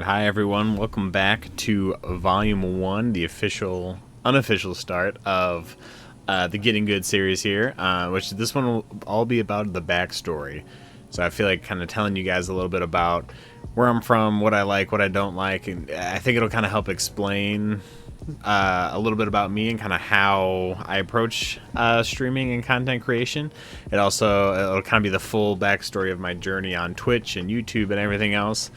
hi everyone. Welcome back to Volume 1, the unofficial start of the Getting Good series here, which this one will all be about the backstory. So I feel like kind of telling you guys a little bit about where I'm from, what I like, what I don't like, and I think it'll kind of help explain a little bit about me and kind of how I approach streaming and content creation. It'll kind of be the full backstory of my journey on Twitch and YouTube and everything else.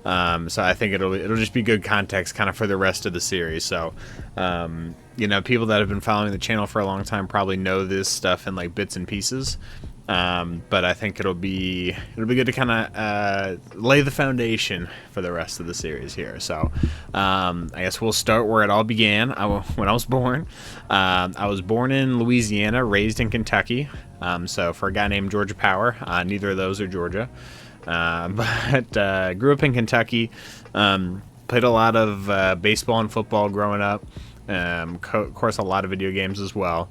So I think it'll just be good context kind of for the rest of the series. So, people that have been following the channel for a long time probably know this stuff in like bits and pieces. But I think it'll be good to kind of lay the foundation for the rest of the series here. So I guess we'll start where it all began. When I was born, I was born in Louisiana, raised in Kentucky. So for a guy named Georgia Power, neither of those are Georgia. But grew up in Kentucky. Played a lot of baseball and football growing up. Of course, a lot of video games as well.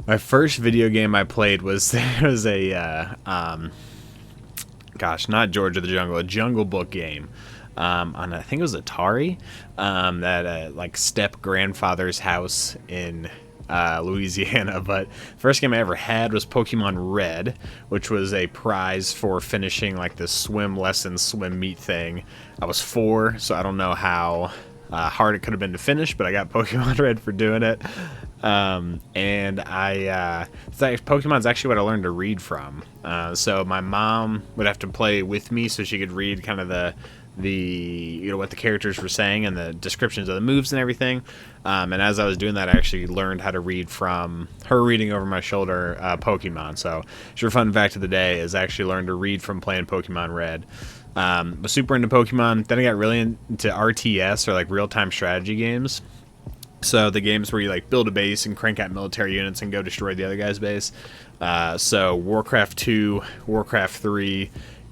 My first video game I played was not George of the Jungle, a Jungle Book game on I think it was Atari. That like step grandfather's house in Louisiana. But first game I ever had was Pokemon Red, which was a prize for finishing like the swim meet thing. I was 4, so I don't know how hard it could have been to finish, but I got Pokemon Red for doing it. Pokemon's actually what I learned to read from. So my mom would have to play with me so she could read kind of the what the characters were saying and the descriptions of the moves and everything. And as I was doing that, I actually learned how to read from her reading over my shoulder Pokemon. So sure fun fact of the day is I actually learned to read from playing Pokemon Red. Was super into Pokemon. Then I got really into RTS, or like real-time strategy games. So the games where you like build a base and crank out military units and go destroy the other guy's base. So Warcraft 2, Warcraft 3,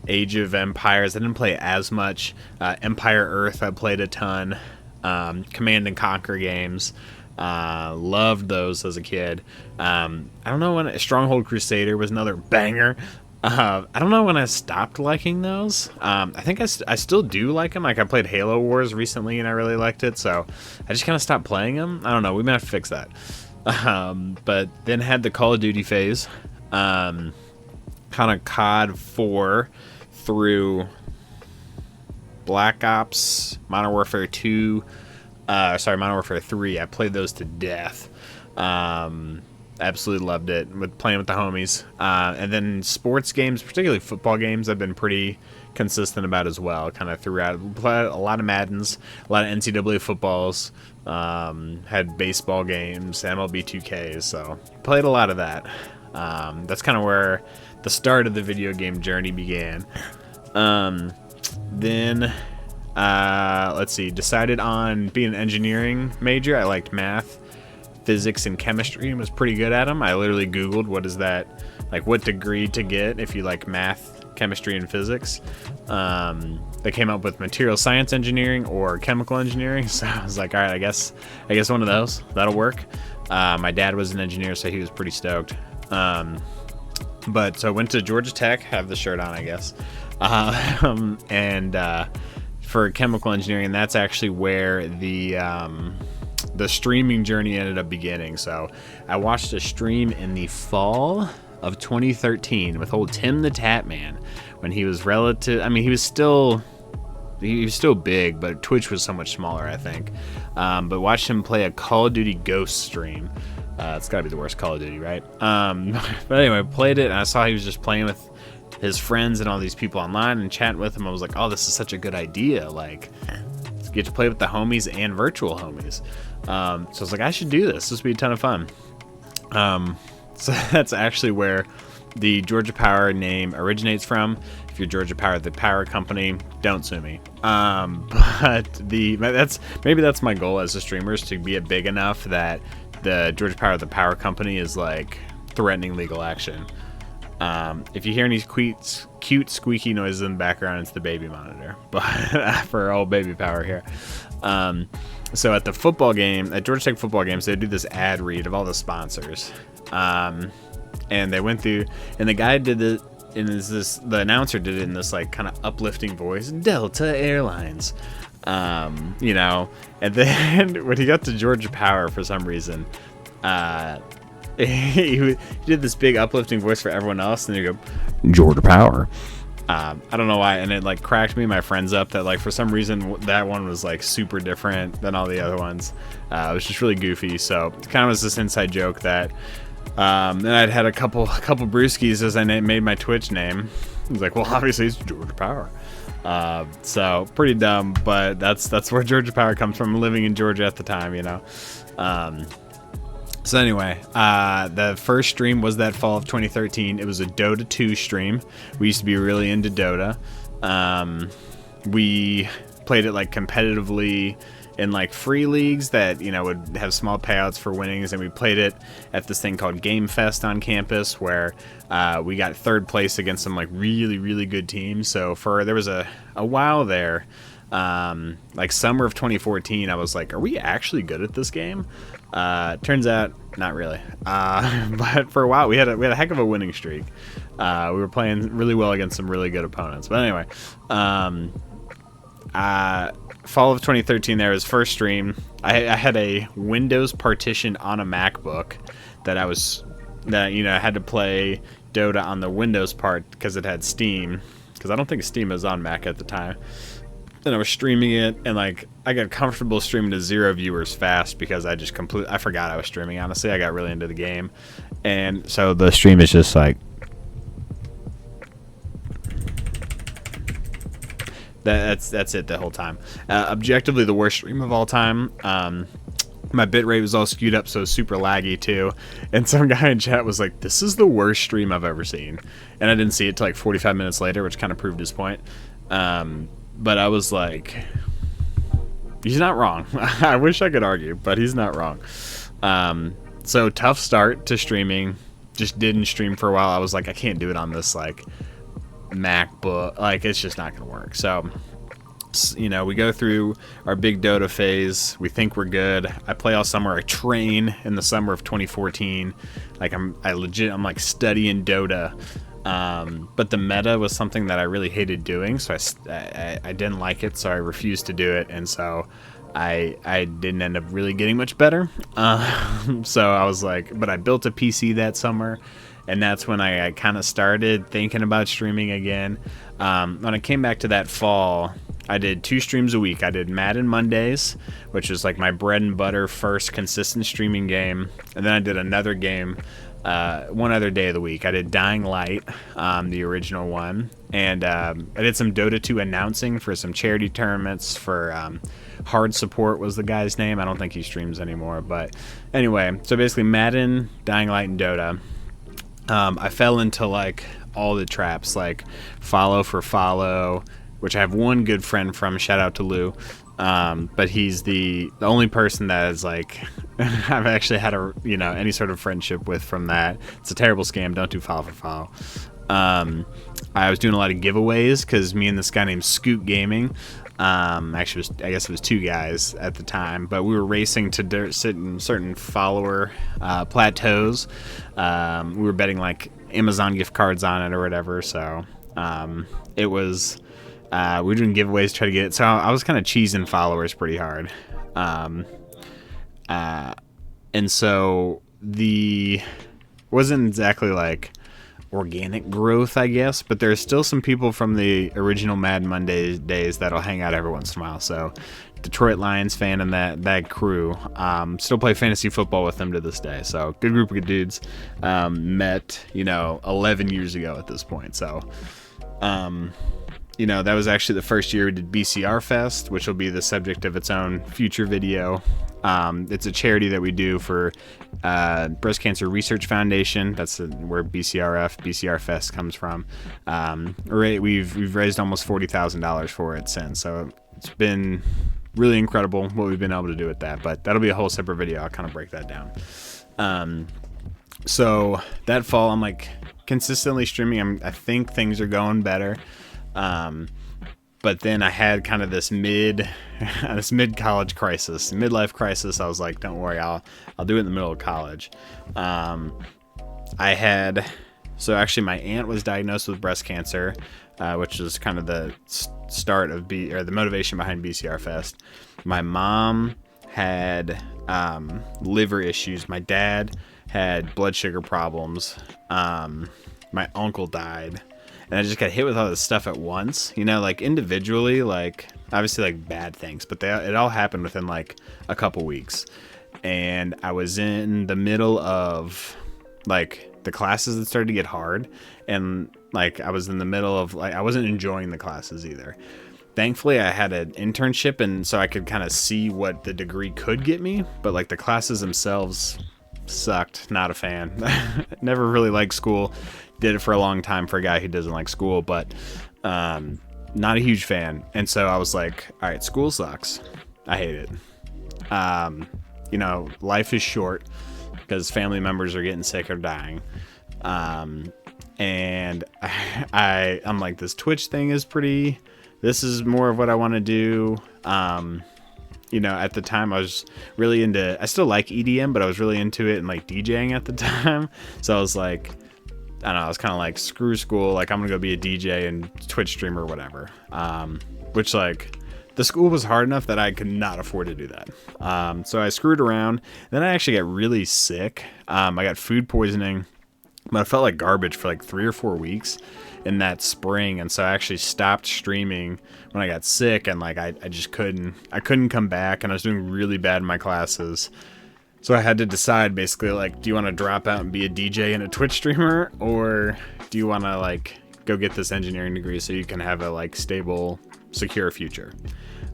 Age of Empires. I didn't play as much. Empire Earth I played a ton. Command and Conquer games. Loved those as a kid. I don't know when Stronghold Crusader was another banger. I don't know when I stopped liking those. I think I still do like them. Like I played Halo Wars recently and I really liked it, so I just kind of stopped playing them. I don't know. We might have to fix that. But then had the Call of Duty phase. Kind of COD 4 through Black Ops, Modern Warfare 2. Modern Warfare 3. I played those to death. Absolutely loved it with playing with the homies. And then sports games, particularly football games, I've been pretty consistent about as well. Kind of throughout, played a lot of Maddens, a lot of NCAA footballs. Had baseball games, MLB 2Ks, so played a lot of that. That's kind of where the start of the video game journey began. Then let's see, decided on being an engineering major. I liked math, physics, and chemistry, and was pretty good at them. I literally Googled what degree to get if you like math, chemistry, and physics. They came up with material science engineering or chemical engineering, so I was like, all right, I guess one of those, that'll work. My dad was an engineer, so he was pretty stoked. But so I went to Georgia Tech, have the shirt on, I guess, and for chemical engineering, and that's actually where the streaming journey ended up beginning. So I watched a stream in the fall of 2013 with old Tim the Tap Man when he was he was still big, but Twitch was so much smaller, I think. But watched him play a Call of Duty Ghost stream. It's gotta be the worst Call of Duty, right? But anyway, played it, and I saw he was just playing with his friends and all these people online and chatting with them. I was like, oh, this is such a good idea. Like, get to play with the homies and virtual homies. So I was like, I should do this. This would be a ton of fun. So that's actually where the Georgia Power name originates from. If you're Georgia Power, the power company, don't sue me. But that's my goal as a streamer, is to be big enough that the Georgia Power, the power company, is like threatening legal action. If you hear any cute squeaky noises in the background, it's the baby monitor. But for old baby Power here. So at the football game, at Georgia Tech football games, they do this ad read of all the sponsors. And they went through, and the guy did it, and the announcer did it in this like kind of uplifting voice, Delta Airlines. You know, and then when he got to Georgia Power for some reason, he did this big uplifting voice for everyone else, and he go, Georgia Power. I don't know why, and it like cracked me and my friends up that like for some reason that one was like super different than all the other ones. It was just really goofy, so it kind of was this inside joke that and I'd had a couple brewskis as I made my Twitch name. I was like, well, obviously it's Georgia Power. So pretty dumb, but that's where Georgia Power comes from, living in Georgia at the time, you know. So anyway, the first stream was that fall of 2013. It was a Dota 2 stream. We used to be really into Dota. We played it like competitively in like free leagues that, you know, would have small payouts for winnings, and we played it at this thing called Game Fest on campus where we got third place against some like really good teams. So there was a while there, like summer of 2014, I was like, are we actually good at this game? Turns out not really. But for a while we had a heck of a winning streak. We were playing really well against some really good opponents. But anyway, fall of 2013, there was first stream. I had a Windows partition on a MacBook that I had to play Dota on the Windows part because it had Steam, because I don't think Steam was on Mac at the time. And I was streaming it, and like I got comfortable streaming to 0 viewers fast because I forgot I was streaming. Honestly, I got really into the game, and so the stream is just like that's it the whole time. Objectively, the worst stream of all time. My bitrate was all skewed up, so it was super laggy too. And some guy in chat was like, "This is the worst stream I've ever seen," and I didn't see it till like 45 minutes later, which kind of proved his point. But I was like, he's not wrong. I wish I could argue, but he's not wrong. So tough start to streaming. Just didn't stream for a while. I was like, I can't do it on this like MacBook. Like, it's just not gonna work. So, you know, we go through our big Dota phase. We think we're good. I play all summer. I train in the summer of 2014. Like I'm like studying Dota. But the meta was something that I really hated doing, so I didn't like it, so I refused to do it, and so I didn't end up really getting much better. So I was like, but I built a PC that summer, and that's when I kind of started thinking about streaming again. When I came back to that fall, I did 2 streams a week. I did Madden Mondays, which was like my bread and butter first consistent streaming game, and then I did another game one other day of the week. I did Dying Light, the original one, and I did some Dota 2 announcing for some charity tournaments for Hard Support was the guy's name. I don't think he streams anymore, but anyway, so basically Madden, Dying Light, and Dota. I fell into like all the traps, like follow for follow, which I have one good friend from, shout out to Lou. But he's the only person that is like I've actually had any sort of friendship with from that. It's a terrible scam. Don't do follow for follow. I was doing a lot of giveaways because me and this guy named Scoot Gaming, actually I guess it was 2 guys at the time, but we were racing to certain follower plateaus. We were betting like Amazon gift cards on it or whatever. So it was. We were doing giveaways to try to get it. So I was kind of cheesing followers pretty hard. And so wasn't exactly like organic growth, I guess, but there's still some people from the original Mad Monday days that'll hang out every once in a while. So Detroit Lions fan and that crew, still play fantasy football with them to this day. So good group of good dudes, met, 11 years ago at this point. So, that was actually the first year we did BCR Fest, which will be the subject of its own future video. It's a charity that we do for Breast Cancer Research Foundation. That's where BCR Fest comes from. We've raised almost $40,000 for it since. So it's been really incredible what we've been able to do with that. But that'll be a whole separate video. I'll kind of break that down. So that fall, I'm like consistently streaming. I think things are going better. But then I had kind of this mid-college crisis, midlife crisis. I was like, don't worry, I'll do it in the middle of college. I had So actually, my aunt was diagnosed with breast cancer, which was kind of the start of the motivation behind BCR Fest. My mom had liver issues. My dad had blood sugar problems. My uncle died, and I just got hit with all this stuff at once. You know, like individually, like obviously like bad things, but it all happened within like a couple weeks. And I was in the middle of like the classes that started to get hard, and like I was in the middle of like I wasn't enjoying the classes either. Thankfully, I had an internship, and so I could kind of see what the degree could get me, but like the classes themselves sucked. Not a fan. Never really liked school. Did it for a long time for a guy who doesn't like school, but not a huge fan. And so I was like, all right, school sucks. I hate it. You know, life is short because family members are getting sick or dying. And I'm like, this Twitch thing is this is more of what I want to do. You know, at the time I was really I still like EDM, but I was really into it and like DJing at the time. So I was like, I don't know, I was kind of like, screw school. Like I'm going to go be a DJ and Twitch streamer or whatever. Which like the school was hard enough that I could not afford to do that. So I screwed around. Then I actually got really sick. I got food poisoning, but I felt like garbage for like 3 or 4 weeks in that spring. And so I actually stopped streaming when I got sick, and like I just couldn't come back, and I was doing really bad in my classes. So I had to decide basically like, do you want to drop out and be a DJ and a Twitch streamer, or do you want to like go get this engineering degree so you can have a like stable, secure future?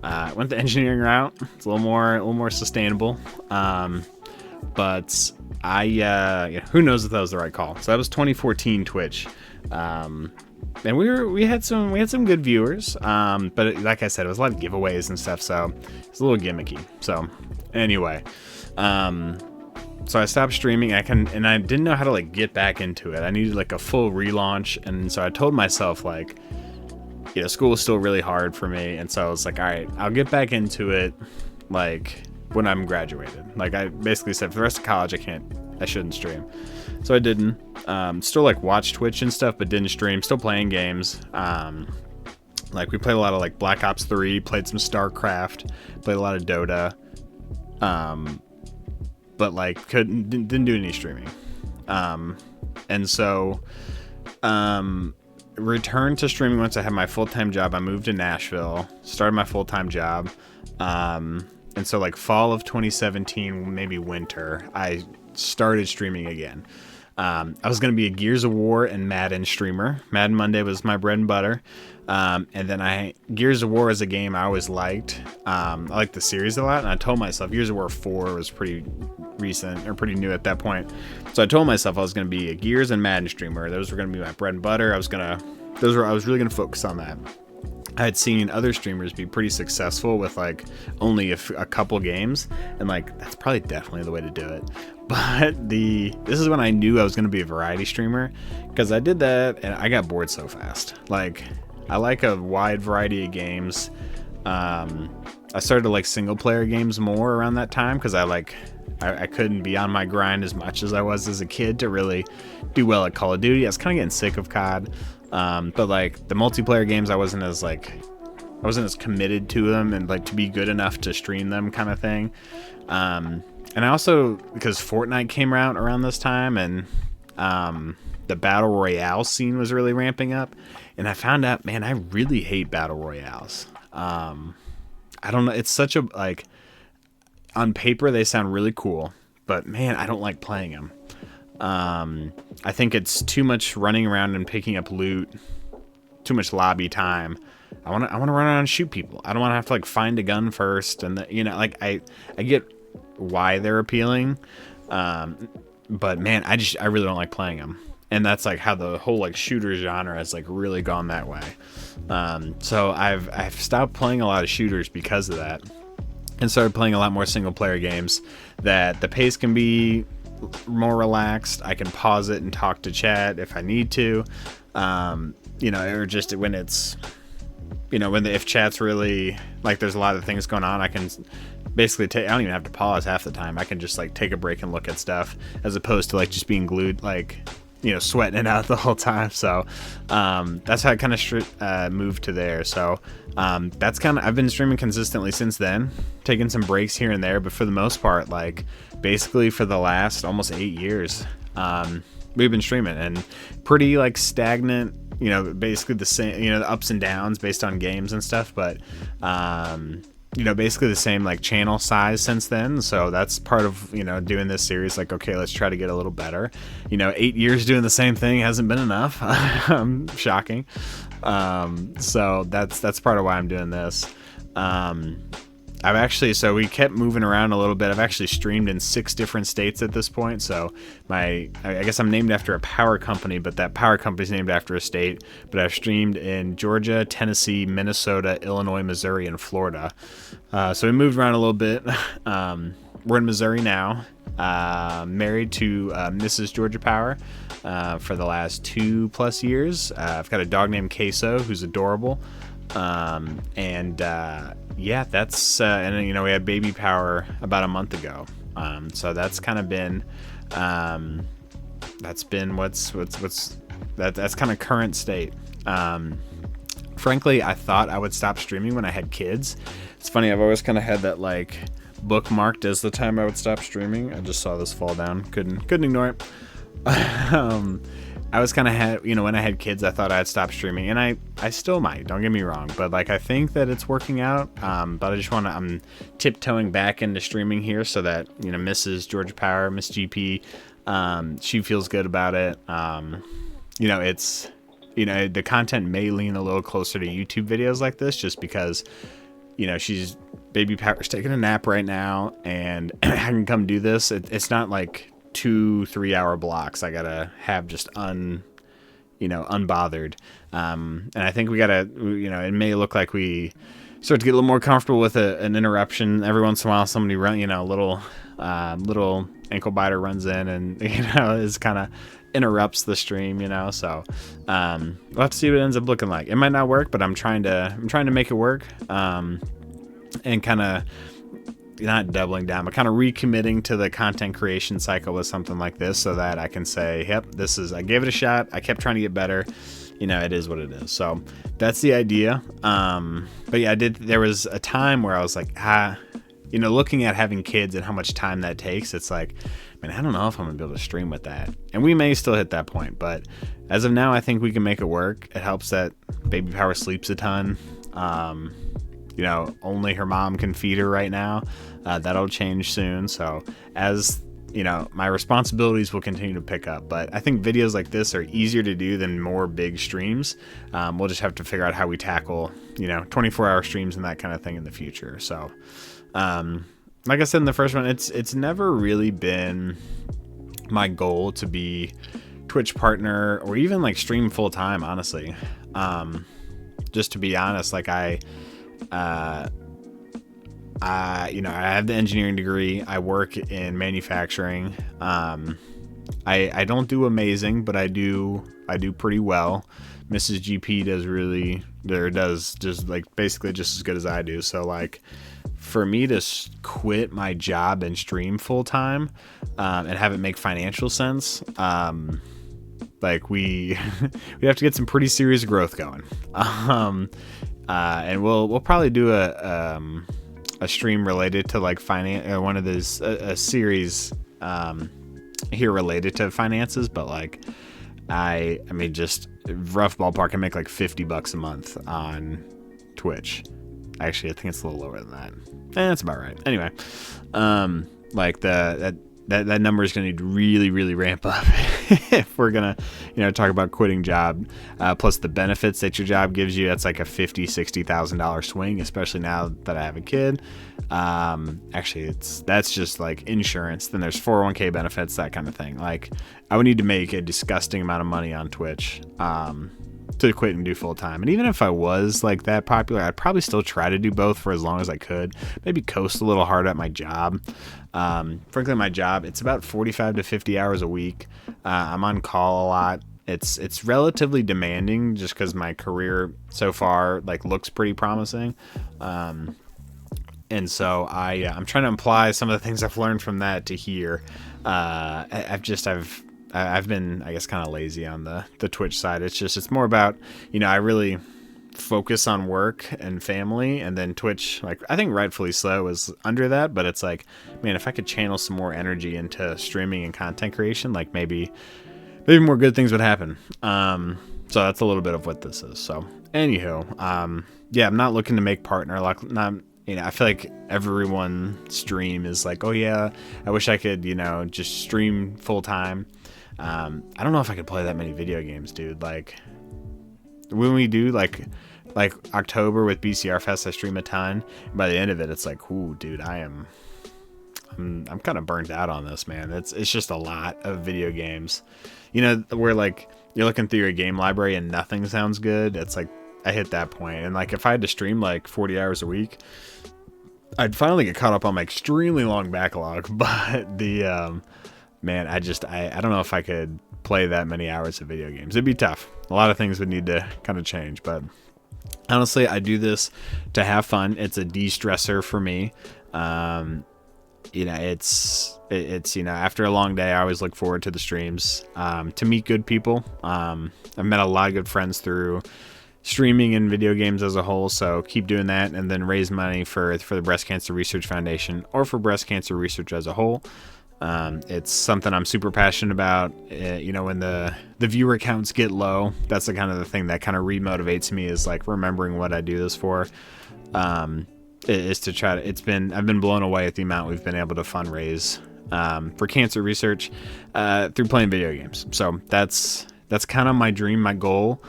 Went the engineering route. It's a little more sustainable. But who knows if that was the right call. So that was 2014 Twitch. And we had some good viewers. But like I said, it was a lot of giveaways and stuff, so it's a little gimmicky. So anyway, so I stopped streaming. I didn't know how to like get back into it. I needed like a full relaunch, and so I told myself like, you know, school was still really hard for me, and so I was like, all right, I'll get back into it like when I'm graduated. Like I basically said, for the rest of college I shouldn't stream. So I didn't. Still like watch Twitch and stuff, but didn't stream. Still playing games. Like we played a lot of like Black Ops 3, played some StarCraft, played a lot of Dota. But like didn't do any streaming. And so returned to streaming once I had my full-time job. I moved to Nashville, started my full-time job. And so like fall of 2017, maybe winter, I started streaming again. I was going to be a Gears of War and Madden streamer. Madden Monday was my bread and butter. And then Gears of War is a game I always liked. I liked the series a lot, and I told myself Gears of War 4 was pretty recent or pretty new at that point. So I told myself I was going to be a Gears and Madden streamer. Those were going to be my bread and butter. I was really going to focus on that. I had seen other streamers be pretty successful with like only a couple games, and like that's probably definitely the way to do it. But this is when I knew I was going to be a variety streamer, because I did that and I got bored so fast. Like I like a wide variety of games. I started to like single player games more around that time, because I couldn't be on my grind as much as I was as a kid to really do well at Call of Duty. I was kind of getting sick of COD. But like the multiplayer games, I wasn't as committed to them and like to be good enough to stream them, kind of thing. And I also, because Fortnite came out around this time, and the battle royale scene was really ramping up, and I found out, man, I really hate battle royales. I don't know, it's such a like, on paper they sound really cool, but man, I don't like playing them. I think it's too much running around and picking up loot, too much lobby time. I want to run around and shoot people. I don't want to have to like find a gun first, and like I get why they're appealing, but man, I really don't like playing them, and that's like how the whole like shooter genre has like really gone that way. So I've stopped playing a lot of shooters because of that, and started playing a lot more single player games that the pace can be more relaxed. I can pause it and talk to chat if I need to, or just when it's, if chat's really like there's a lot of things going on, I can basically I don't even have to pause half the time. I can just like take a break and look at stuff, as opposed to like just being glued, like sweating it out the whole time. So that's how I kind of moved to there. So that's kind of, I've been streaming consistently since then, taking some breaks here and there, but for the most part, like basically for the last almost 8 years, we've been streaming, and pretty like stagnant, basically the same, the ups and downs based on games and stuff, but basically the same like channel size since then. So that's part of, doing this series, like, okay, let's try to get a little better. 8 years doing the same thing hasn't been enough. Shocking. So that's part of why I'm doing this. So we kept moving around a little bit. I've actually streamed in 6 different states at this point. So I guess I'm named after a power company, but that power company is named after a state. But I've streamed in Georgia, Tennessee, Minnesota, Illinois, Missouri, and Florida. So we moved around a little bit. We're in Missouri now. Married to Mrs. Georgia Power for the last 2+ years. I've got a dog named Queso who's adorable. Yeah, that's and then, we had baby power about a month ago. So that's kind of been that's been that's kind of current state. Frankly, I thought I would stop streaming when I had kids. It's funny, I've always kind of had that like bookmarked as the time I would stop streaming. I just saw this fall down, couldn't ignore it. I was kind of when I had kids, I thought I'd stop streaming, and I still might, don't get me wrong, but like I think that it's working out. But I just I'm tiptoeing back into streaming here so that, Mrs. Georgia Power, Miss GP, she feels good about it. It's, the content may lean a little closer to YouTube videos like this, just because, she's baby Power's taking a nap right now, and I can come do this. It's not like 2-3 hour blocks I gotta have just unbothered, and I think we gotta, it may look like we start to get a little more comfortable with an interruption every once in a while. Somebody little ankle biter runs in and is kind of interrupts the stream, so we'll have to see what it ends up looking like. It might not work, but I'm trying to make it work, and kind of not doubling down, but kind of recommitting to the content creation cycle with something like this, so that I can say, yep, I gave it a shot. I kept trying to get better. It is what it is. So that's the idea. But yeah, there was a time where I was like, looking at having kids and how much time that takes, it's like, man, I don't know if I'm gonna be able to stream with that. And we may still hit that point, but as of now, I think we can make it work. It helps that baby Power sleeps a ton. Only her mom can feed her right now. That'll change soon. So as my responsibilities will continue to pick up, but I think videos like this are easier to do than more big streams. We'll just have to figure out how we tackle, 24-hour streams and that kind of thing in the future. So, like I said in the first one, it's never really been my goal to be Twitch partner or even like stream full time, honestly. Just to be honest, like I have the engineering degree. I work in manufacturing. I don't do amazing, but I do pretty well. Mrs. GP does just like basically just as good as I do. So like for me to quit my job and stream full time, and have it make financial sense, like we have to get some pretty serious growth going. And we'll probably do a stream related to like finance, one of those a series here related to finances, but like I mean just rough ballpark, I make like $50 a month on Twitch. Actually, I think it's a little lower than that. That's about right. Anyway, like that number is going to need to really, really ramp up if we're going to, talk about quitting job. Plus the benefits that your job gives you, that's like a $50,000-$60,000 swing, especially now that I have a kid. Actually, that's just like insurance. Then there's 401k benefits, that kind of thing. Like I would need to make a disgusting amount of money on Twitch to quit and do full time. And even if I was like that popular, I'd probably still try to do both for as long as I could. Maybe coast a little hard at my job. Frankly, my job, it's about 45 to 50 hours a week. I'm on call a lot. It's relatively demanding just because my career so far like looks pretty promising. And so I'm trying to apply some of the things I've learned from that to here. I've I've been, I guess, kind of lazy on the Twitch side. It's more about, I really focus on work and family, and then Twitch, like, I think rightfully so, is under that. But it's like, man, if I could channel some more energy into streaming and content creation, like maybe more good things would happen. So that's a little bit of what this is. So anywho, yeah, I'm not looking to make partner. Like, not, I feel like everyone's stream is like, oh yeah, I wish I could, just stream full time. I don't know if I could play that many video games, dude. Like, when we do like October with BCR Fest, I stream a ton. And by the end of it, it's like, ooh, dude, I'm kind of burnt out on this, man. It's just a lot of video games. Where like you're looking through your game library and nothing sounds good. It's like I hit that point. And like if I had to stream like 40 hours a week, I'd finally get caught up on my extremely long backlog. But the man, I don't know if I could play that many hours of video games. It'd be tough. A lot of things would need to kind of change, but honestly, I do this to have fun. It's a de-stressor for me. It's after a long day, I always look forward to the streams, to meet good people. I've met a lot of good friends through streaming and video games as a whole, so keep doing that, and then raise money for the Breast Cancer Research Foundation or for breast cancer research as a whole. It's something I'm super passionate about. When the viewer counts get low, that's the kind of the thing that kind of remotivates me, is like remembering what I do this for. Is to try to, I've been blown away at the amount we've been able to fundraise for cancer research through playing video games. So that's kind of my dream, my goal.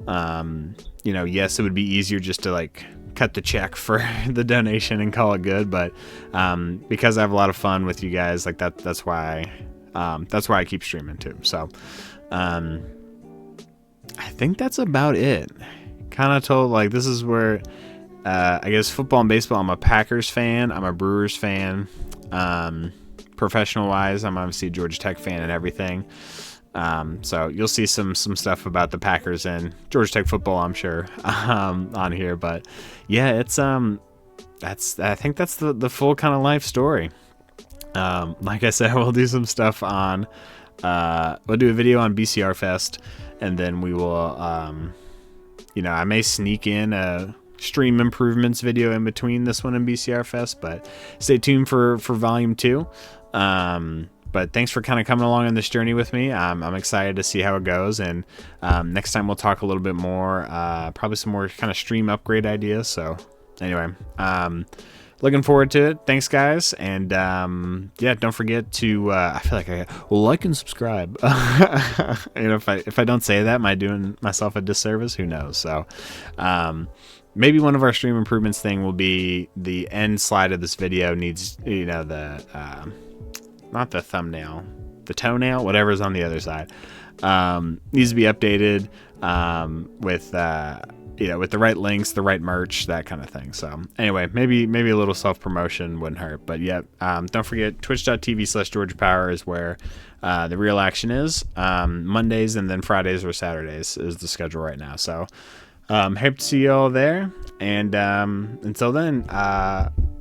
Yes, it would be easier just to like cut the check for the donation and call it good, but because I have a lot of fun with you guys, like that's why I keep streaming too. So I think that's about it. Kind of told, like, this is where I guess football and baseball, I'm a Packers fan, I'm a Brewers fan. Professional wise, I'm obviously a Georgia Tech fan and everything. So you'll see some stuff about the Packers and Georgia Tech football, I'm sure, on here. But yeah, it's I think that's the full kind of life story. Like I said, we'll do some stuff on we'll do a video on BCR Fest, and then we will I may sneak in a stream improvements video in between this one and BCR Fest, but stay tuned for volume 2. But thanks for kind of coming along on this journey with me. I'm excited to see how it goes. And next time we'll talk a little bit more, probably some more kind of stream upgrade ideas. So anyway, looking forward to it. Thanks, guys. And yeah, don't forget to, I feel like I like and subscribe. If I don't say that, am I doing myself a disservice? Who knows? So maybe one of our stream improvements thing will be the end slide of this video needs, not the thumbnail, the toenail, whatever's on the other side, needs to be updated with the right links, the right merch, that kind of thing. So anyway, maybe a little self-promotion wouldn't hurt. But yeah, don't forget, twitch.tv/GeorgiaPower is where the real action is. Mondays and then Fridays or Saturdays is the schedule right now. So hope to see you all there. And until then,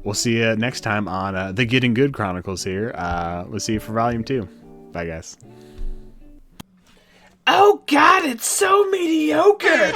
we'll see you next time on the Gitting Good Chronicles here. We'll see you for volume 2. Bye, guys. Oh, God, it's so mediocre!